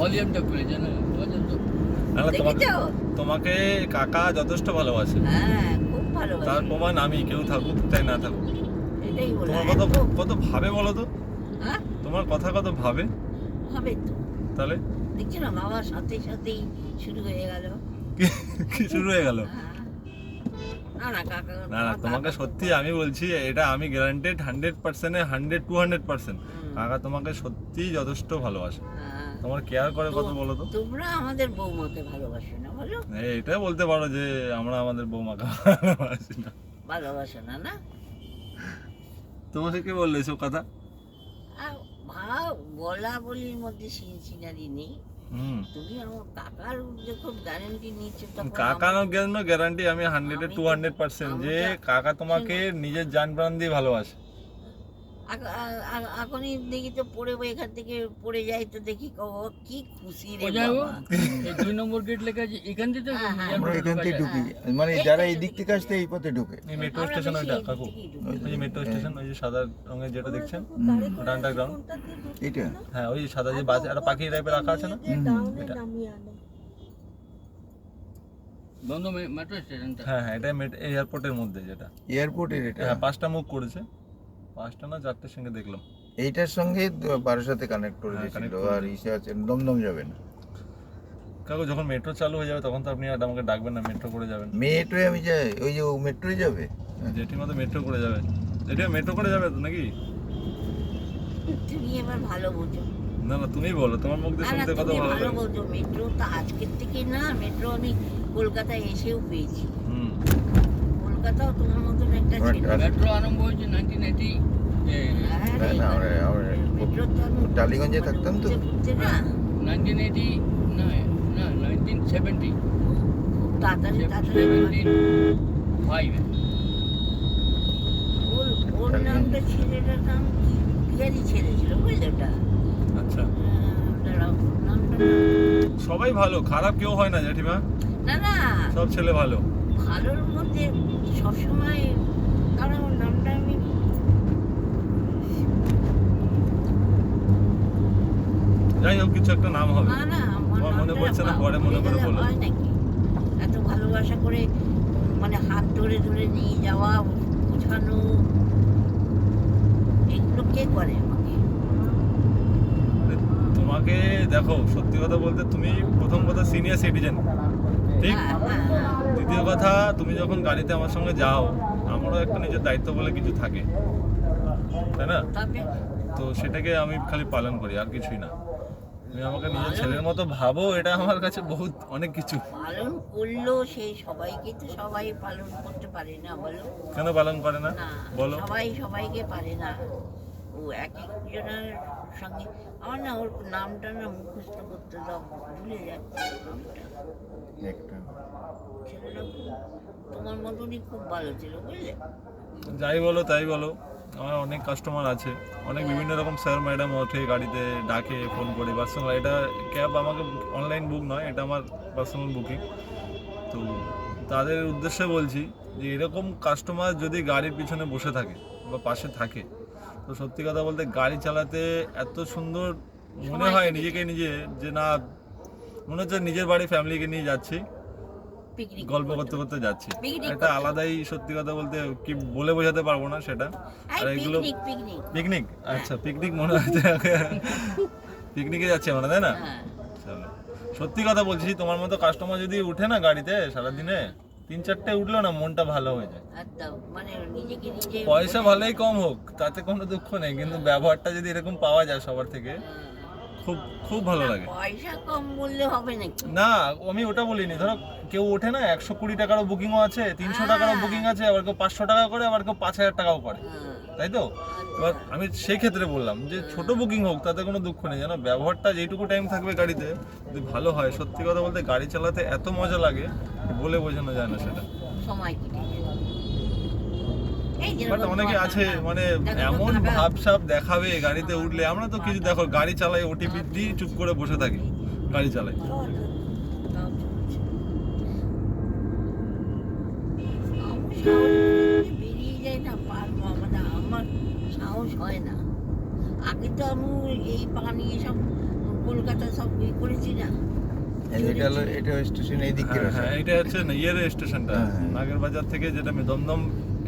ভলিউমটা খুলে জানো না তোমাকে কাকা যথেষ্ট ভালোবাসে। হ্যাঁ, খুব ভালোবাসে। তার প্রমাণ আমি, কেউ থাকুক চাই না থাকুক। এটাই বলে। তোমার কত কত ভাবে বলো তো? হ্যাঁ? তোমার কথা কত ভাবে? হবে তো। তাহলে দেখছি না বাবার সাথে সাথেই শুরু হয়ে গেল। কি শুরু হয়ে গেল? না না কাকা, না না, তোমাকে সত্যি আমি বলছি, এটা আমি গ্যারান্টেড 100% 100-200%। কাকা তোমাকে সত্যি যথেষ্ট ভালোবাসে, তোমার কেয়ার করে কত বলো তো? তোমরা আমাদের বৌমাকে ভালোবাসো না বলো? এটা বলতে পারো যে আমরা আমাদের বৌমাকে ভালোবাসি না। ভালোবাসো না না? তোমাকে কে বললো এসব কথা? বলা বলির মধ্যে সিনসিনারি নেই। তুমি আমার কাকার যখন গ্যারান্টি নিচ্ছ তখন কাকার জন্য গ্যারান্টি আমি 100-200% যে কাকা তোমাকে নিজের জান প্রাণ দিয়ে ভালোবাসে। এখনই দেখি তো পড়ে এখান থেকে পড়ে যাই তো দেখি কি খুশি রে বাবা। এই 2 নম্বর গেট লেখা আছে, এখান থেকে আমরা এখান থেকে ঢুকি, মানে যারা এই দিক থেকে আসতে এই পথে ঢুকে। এই মেট্রো স্টেশন ওইটা কাকু, ওই যে মেট্রো স্টেশন, ওই যে সাদা রঙের যেটা দেখছেন ওটা আন্ডারগ্রাউন্ড। এটা হ্যাঁ, ওই সাদা যে বাস একটা পাখি টাইপের রাখা আছে না, এটা। বন্ধ মেট্রো স্টেশনটা। হ্যাঁ হ্যাঁ, এটা এয়ারপোর্টের মধ্যে যেটা। এয়ারপোর্টের এটা? হ্যাঁ, 5টা মুখ করেছে, 5টা না 4টের সঙ্গে দেখলাম। এইটার সঙ্গে 12 সাথে কানেক্ট করে হ্যাঁ, দিয়েছিল। connect করে আর ইসে আছে, দমদম যাবে না কাকু, যখন মেট্রো চালু হয়ে যাবে তখন তো আপনি আর আমাকে ডাকবেন না, মেট্রো করে যাবেন। মেট্রোয় আমি যাই, ওই যে মেট্রোয় যাবে। জেঠিমা তো মেট্রো করে যাবে, জেঠিমা মেট্রো করে যাবে তো নাকি? তুমি এবার ভালো বোঝো। না না, তুমি বলো, তোমার মুখ দিয়ে শুনতে কত ভালো লাগে। বোঝো, মেট্রো তো আজকের থেকে না, মেট্রো আমি কলকাতায় এসেও পেয়েছি। কলকাতাও তোমার মতন একটা ছিল। মেট্রো আরম্ভ হয়েছে 1980 মেট্রো তো আমি টালিগঞ্জে থাকতাম তো। না 1980 না না 1970 তাড়াতাড়ি 75 ওর নামটা, ছেলেটার নাম কি বিহারি ছেলে ছিল বুঝলে ওটা। আচ্ছা, নামটা সবাই ভালো, খারাপ কেউ হয় না জেঠিমা, না না, সব ছেলে ভালো। ভালোর মধ্যে সবসময়, কারণ ওর নামটা আমি যাই হোক, কিছু একটা নাম হবে। না না, তোমার মনে পড়ছে না, পরে মনে করে বলো। হয় নাকি এত ভালোবাসা করে, মানে হাত ধরে ধরে নিয়ে যাওয়া, বোঝানো, এগুলো কে করে আমাকে? তোমাকে দেখো, সত্যি কথা বলতে তুমি প্রথম কথা সিনিয়র সিটিজেন, ঠিক? দ্বিতীয় কথা, তুমি যখন গাড়িতে আমার সঙ্গে যাও, আমারও একটা নিজের দায়িত্ব বলে কিছু থাকে, তাই না? তো সেটাকে আমি খালি পালন করি, আর কিছুই না। তুমি আমাকে নিজের ছেলের মতো ভাবো, এটা আমার কাছে বহুত অনেক কিছু। পালন করলো সেই সবাইকে তো সবাই পালন করতে পারে না বলো? কেন পালন করে না বলো? সবাই সবাইকে পারে না। ও এক একজনের সঙ্গে, আমার না ওর নামটা না মুখস্থ করতে দাও, ভুলে যাচ্ছে নামটা। ছেলেটা তোমার মতনই খুব ভালো ছিল বুঝলে। যাই বলো তাই বলো, আমার অনেক কাস্টমার আছে, অনেক বিভিন্ন রকম স্যার ম্যাডাম ওঠে গাড়িতে, ডাকে ফোন করে পার্সোনাল। এটা ক্যাব আমাকে অনলাইন বুক নয়, এটা আমার পার্সোনাল বুকিং। তো তাদের উদ্দেশ্যে বলছি যে এরকম কাস্টমার যদি গাড়ির পিছনে বসে থাকে বা পাশে থাকে, তো সত্যি কথা বলতে গাড়ি চালাতে এত সুন্দর মনে হয় নিজেকে নিজে, যে না মনে হচ্ছে নিজের বাড়ি ফ্যামিলিকে নিয়ে যাচ্ছি, গল্প করতে করতে যাচ্ছি। এটা আলাদাই, সত্যি কথা বলতে কি বলে বোঝাতে পারবো না সেটা। আর এগুলো পিকনিক, আচ্ছা পিকনিক মনে হচ্ছে, পিকনিকে যাচ্ছে মানে, তাই না? চলো, সত্যি কথা বলছি, তোমার মতো কাস্টমার যদি উঠে না গাড়িতে সারাদিনে, 3-4টে উঠলো না, মনটা ভালো হয়ে যায়। পয়সা ভালোই কম হোক, তাতে কোনো দুঃখ নেই, কিন্তু ব্যবহারটা যদি এরকম পাওয়া যায় সবার থেকে, খুব খুব ভালো লাগে। পয়সা কম বললে হবে নাকি? না, আমি ওটা বলিনি। ধরো কেউ ওঠে না, 120 টাকারও বুকিংও আছে, 300 টাকারও বুকিং আছে, আবার কেউ 500 টাকা করে, আবার কেউ 5000 টাকাও করে, তাই তো? এবার আমি সেই ক্ষেত্রে বললাম যে ছোট বুকিং হোক, তাতে কোনো দুঃখ নেই, যেন ব্যবহারটা যেইটুকু টাইম থাকবে গাড়িতে যদি ভালো হয়, সত্যি কথা বলতে গাড়ি চালাতে এত মজা লাগে বলে বোঝানো যায় না সেটা। সময় কেটে যায়। বাট অনেকে আছে মানে এমন ভাবসাব দেখাবে গাড়িতে উঠলে। আমরা তো কিছু, দেখো গাড়ি চালাই, ওটিপি দিয়ে চুপ করে বসে থাকি, গাড়ি চালাই। বেরিয়ে যায় না, পারবো মানে আমার সাহস হয় না। আগে তো আমি এই পানি এসব কলকাতা সব করেছি না। এটা হলো এটা স্টেশন এই দিক থেকে হ্যাঁ এটা হচ্ছে না ইয়ের স্টেশনটা হ্যাঁ, হ্যাঁ। নাগের বাজার থেকে যেটা দমদম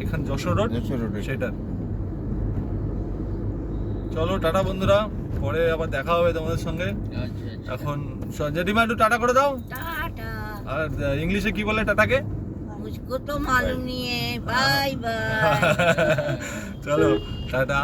এখান যশোর রোড যশোর রোডে। সেটা। চলো টাটা বন্ধুরা, পরে আবার দেখা হবে তোমাদের সঙ্গে। আচ্ছা আচ্ছা এখন জেঠিমা একটু টাটা করে দাও। টাটা। আর ইংলিশে কি বলে টাটাকে? মুঝকো তো মালুম নিয়ে, বাই বাই। চলো টাটা।